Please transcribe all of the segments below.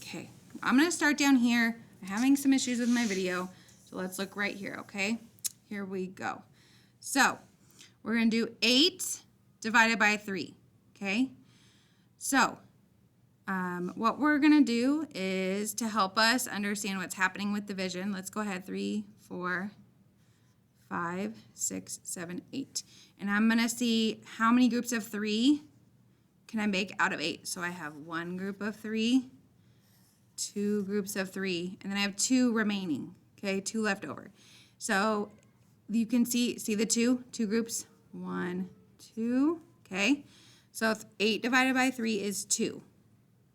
Okay, I'm going to start down here. I'm having some issues with my video, so let's look right here, okay? Here we go. So we're going to do 8 divided by 3, okay? So what we're going to do is to help us understand what's happening with division. Let's go ahead, 3, 4, 5, 6, 7, 8. And I'm going to see how many groups of 3 can I make out of 8. So I have 1 group of 3, 2 groups of 3, and then I have 2 remaining, okay, 2 left over. So you can see the 2 groups, 1, 2, okay. So 8 divided by 3 is 2,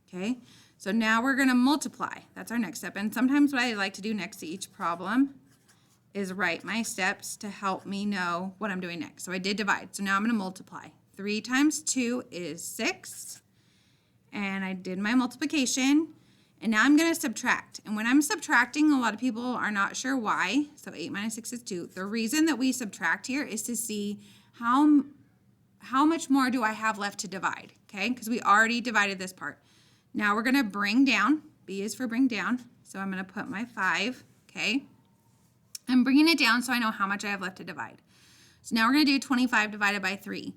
okay. So now we're going to multiply. That's our next step. And sometimes what I like to do next to each problem is write my steps to help me know what I'm doing next. So I did divide. So now I'm going to multiply. 3 times 2 is 6. And I did my multiplication. And now I'm going to subtract. And when I'm subtracting, a lot of people are not sure why. So 8 minus 6 is 2. The reason that we subtract here is to see how much more do I have left to divide, okay? Because we already divided this part. Now we're going to bring down. B is for bring down. So I'm going to put my 5, okay? I'm bringing it down so I know how much I have left to divide. So now we're going to do 25 divided by 3.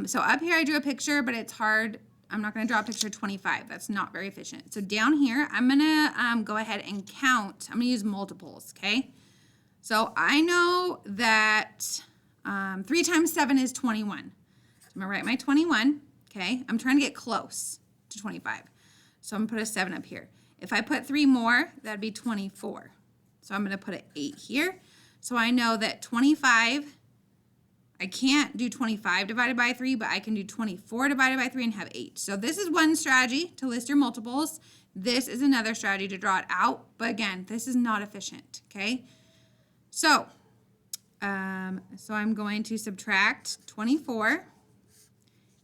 So up here I drew a picture, but it's hard. I'm not going to draw a picture of 25. That's not very efficient. So down here, I'm going to go ahead and count. I'm going to use multiples, okay? So I know that 3 times 7 is 21. So I'm going to write my 21, okay? I'm trying to get close to 25. So I'm going to put a 7 up here. If I put 3 more, that'd be 24. So I'm going to put an 8 here. So I know that 25, I can't do 25 divided by 3, but I can do 24 divided by 3 and have 8. So this is one strategy to list your multiples. This is another strategy to draw it out. But again, this is not efficient, okay? So, I'm going to subtract 24,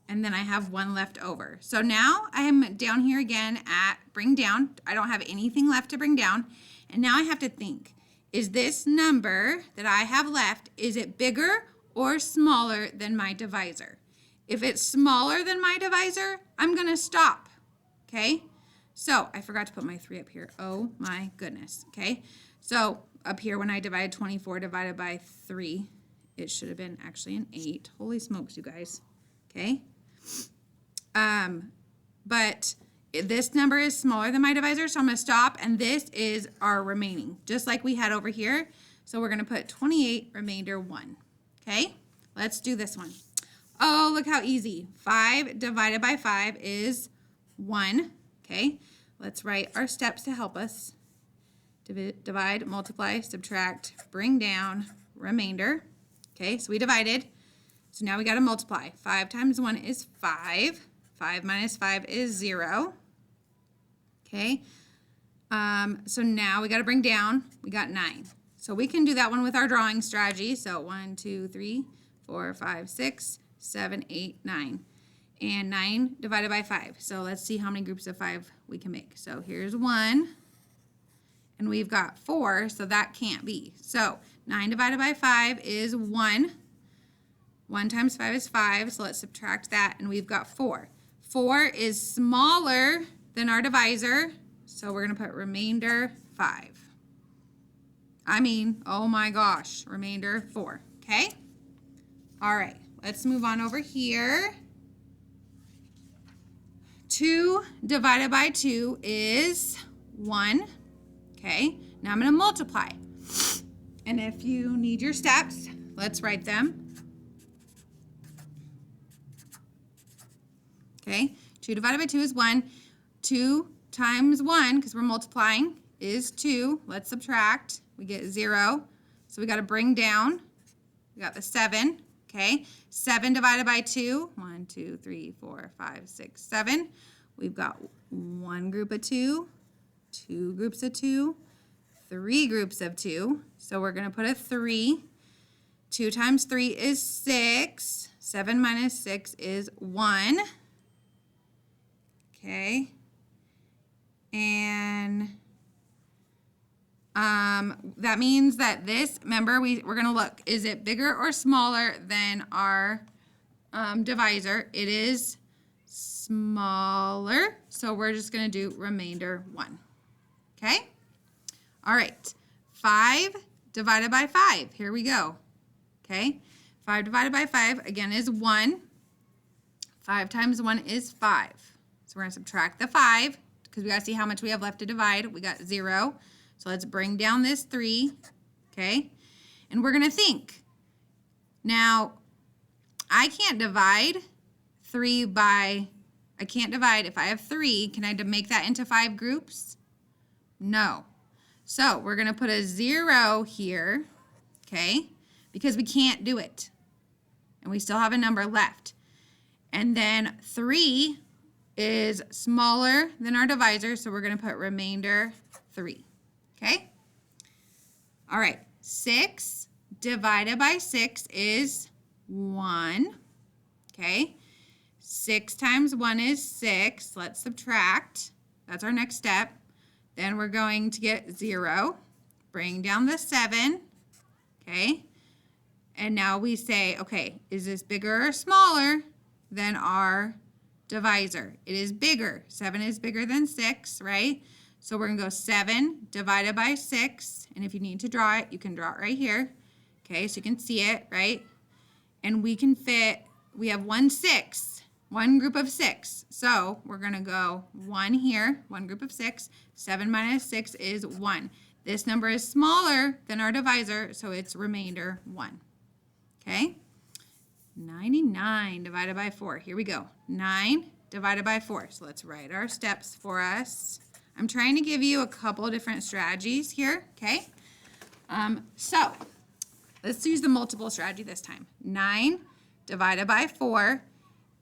and then I have 1 left over. So now I am down here again at bring down. I don't have anything left to bring down. And now I have to think, is this number that I have left, is it bigger or smaller than my divisor? If it's smaller than my divisor, I'm going to stop, okay? So I forgot to put my 3 up here. Oh my goodness, okay? So up here when I divided 24 divided by 3, it should have been actually an 8. Holy smokes, you guys, okay? But this number is smaller than my divisor, so I'm going to stop, and this is our remaining, just like we had over here. So we're going to put 28 remainder 1, okay? Let's do this one. Oh, look how easy. 5 divided by 5 is 1, okay? Let's write our steps to help us. Divide, multiply, subtract, bring down, remainder. Okay, so we divided. So now we got to multiply. 5 times 1 is 5. 5 minus 5 is 0. Okay, so now we got to bring down. We got 9. So we can do that one with our drawing strategy. So 1, 2, 3, 4, 5, 6, 7, 8, 9. And 9 divided by 5. So let's see how many groups of 5 we can make. So here's 1. And we've got 4, so that can't be. So 9 divided by 5 is 1. 1 times 5 is 5, so let's subtract that, and we've got 4. 4 is smaller than our divisor, so we're going to put remainder 5. Oh my gosh, remainder 4, okay? All right, let's move on over here. 2 divided by 2 is 1. Okay, now I'm going to multiply. And if you need your steps, let's write them. Okay, 2 divided by 2 is 1. 2 times 1, because we're multiplying, is 2. Let's subtract. We get 0. So we got to bring down. We got the 7. Okay, 7 divided by 2. 1, 2, 3, 4, 5, 6, 7. We've got 1 group of 2. 2 groups of 2, 3 groups of 2. So we're going to put a 3. 2 times 3 is 6. 7 minus 6 is 1. Okay. And that means that this, remember, we're going to look, is it bigger or smaller than our divisor? It is smaller. So we're just going to do remainder 1. Okay? All right. 5 divided by 5. Here we go. Okay? 5 divided by 5, again, is 1. 5 times 1 is 5. So we're going to subtract the 5 because we got to see how much we have left to divide. We got 0. So let's bring down this 3. Okay? And we're going to think. Now, I can't divide 3 by, I can't divide, if I have 3, can I make that into 5 groups? No. So we're going to put a 0 here, okay, because we can't do it. And we still have a number left. And then 3 is smaller than our divisor, so we're going to put remainder 3, okay? All right, 6 divided by 6 is 1, okay? 6 times 1 is 6. Let's subtract. That's our next step. Then we're going to get 0. Bring down the 7, okay? And now we say, okay, is this bigger or smaller than our divisor? It is bigger. 7 is bigger than 6, right? So we're going to go 7 divided by 6. And if you need to draw it, you can draw it right here. Okay, so you can see it, right? And we can fit, we have 1 6, one group of 6. So we're going to go 1 here, one group of 6. 7 minus 6 is 1. This number is smaller than our divisor, so it's remainder 1. Okay? 99 divided by 4. Here we go. 9 divided by 4. So let's write our steps for us. I'm trying to give you a couple of different strategies here, okay? So let's use the multiple strategy this time. 9 divided by 4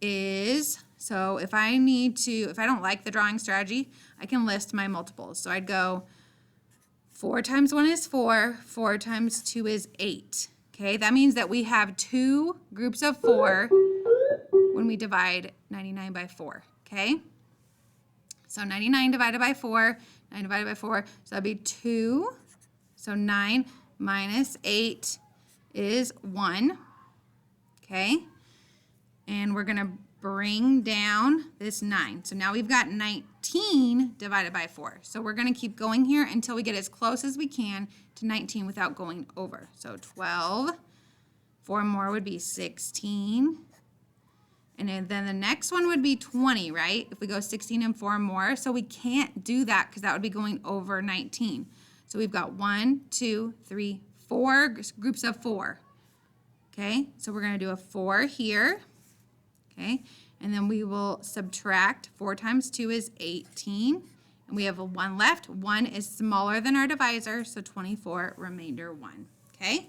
is, so if I don't like the drawing strategy, I can list my multiples. So I'd go 4 times 1 is 4, 4 times 2 is 8. Okay, that means that we have 2 groups of 4 when we divide 99 by 4, okay? So 99 divided by 4, 9 divided by 4, so that'd be 2. So 9 minus 8 is 1, okay? And we're going to bring down this 9. So now we've got 19 divided by 4. So we're going to keep going here until we get as close as we can to 19 without going over. So 12, 4 more would be 16. And then the next one would be 20, right? If we go 16 and 4 more. So we can't do that because that would be going over 19. So we've got 1, 2, 3, 4 groups of 4. Okay, so we're going to do a 4 here. Okay, and then we will subtract. 4 times 2 is 18. And we have a 1 left. 1 is smaller than our divisor, so 24, remainder 1. Okay,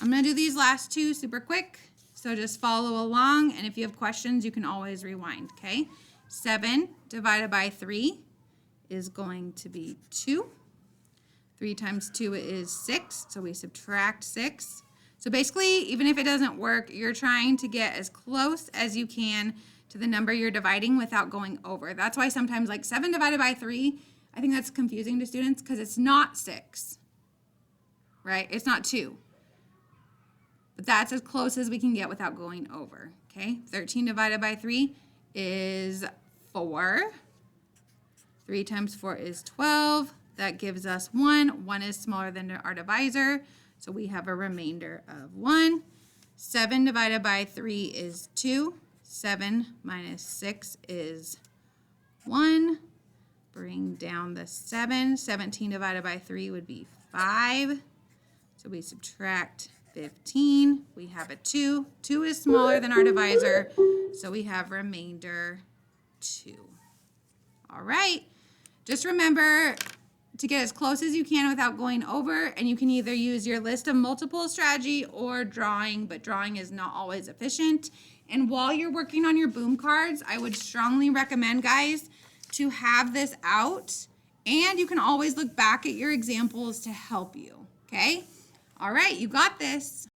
I'm going to do these last 2 super quick. So just follow along, and if you have questions, you can always rewind, okay? 7 divided by 3 is going to be 2. 3 times 2 is 6, so we subtract 6. So basically, even if it doesn't work, you're trying to get as close as you can to the number you're dividing without going over. That's why sometimes like 7 divided by 3, I think that's confusing to students because it's not 6, right? It's not 2. But that's as close as we can get without going over, okay? 13 divided by 3 is 4. 3 times 4 is 12. That gives us 1. 1 is smaller than our divisor, so we have a remainder of 1. 7 divided by 3 is 2. 7 minus 6 is 1. Bring down the 7. 17 divided by 3 would be 5. So we subtract 15. We have a 2. 2 is smaller than our divisor, so we have remainder 2. All right. Just remember to get as close as you can without going over, and you can either use your list of multiple strategy or drawing, but drawing is not always efficient. And while you're working on your boom cards, I would strongly recommend, guys, to have this out, and you can always look back at your examples to help you, okay? All right, you got this.